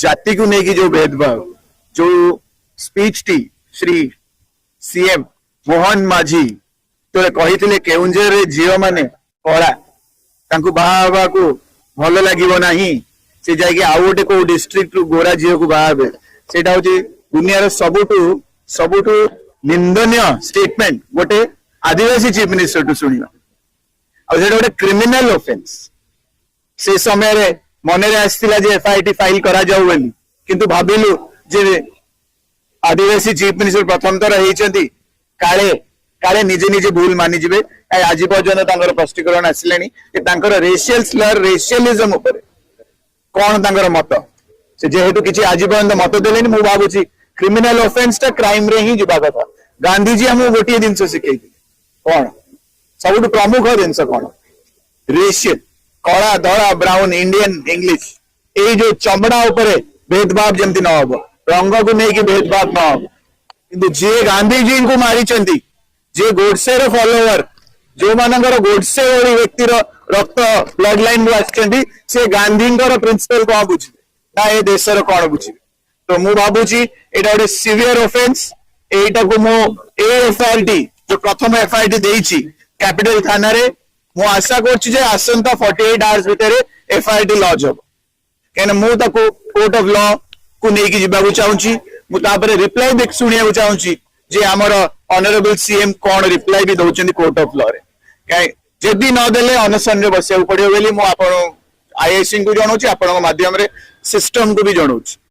जाति को लेकिन जो भेदभाव जो speech T Shri CM Mohan माझी तो कही केउंझर झील मैंने कला बाहा को भल लगे ना से जाकि आउ गोटे को डिस्ट्रिक्ट गोरा झील को बाहे से दुनिया सबुठू निंदनीय स्टेटमेंट गोटे आदिवासी चीफ मिनिस्टर टू शुणा गोटे क्रिमिनल ऑफेंस से समय मन आसला एफआईटी फाइल करा जाऊ बोली किंतु भाविलु जे आदिवासी चीफ मिनिस्टर प्रथम थर होती काले काले निजे निजे भूल मानिजे आज पर्यटन स्पष्टीकरण आसिले रेशियल स्लर रेशियलिज्म कौन मत से जेहेतु किसी आज पर्यटन मत देले मुझे भावुची क्रिमिनल ऑफेंस टा क्राइम रे ही जीवा कथा गांधीजी हमको गोटे जिनस शिखे कौन सब प्रमुख जिनस कौन रेशियल कला धड़ा ब्राउन इंडियन इंग्लिश ये जो चमड़ा उपरे भेदभाव जमती न हम रंग को लेकिन भेदभाव न हम कि जे गांधीजी को मारी जे गोडसे फॉलोवर जो मानकर गोडसे वाली व्यक्ति रक्त ब्लड लाइन से गांधी प्रिंसिपल कौन बुझे ना ये देशर कौन बुझे तो मुझे भावुची यहाँ गोटे सीवियर ऑफेंस यहीटा को मो एफआईटी जो प्रथम एफआईटी देइछि कैपिटल थाना रे मु आशा करछि जे आसंता 48 आवर्स भितर एफआईटी लॉन्च हो कहीं मु ताको कोर्ट ऑफ लॉ को लेकिन जीवाक चाहूँगी मुझे रिप्लाई देख शुणा चाहूँगी जे आमर ऑनरेबल सीएम कौन रिप्लाई भी दौरान कोर्ट ऑफ लॉ रे जदि नदेले अनशन बसिया पड़ो बोली मुझे आईआईसी को जनाऊँ आपण माध्यम सिस्टम को भी जनाऊँ।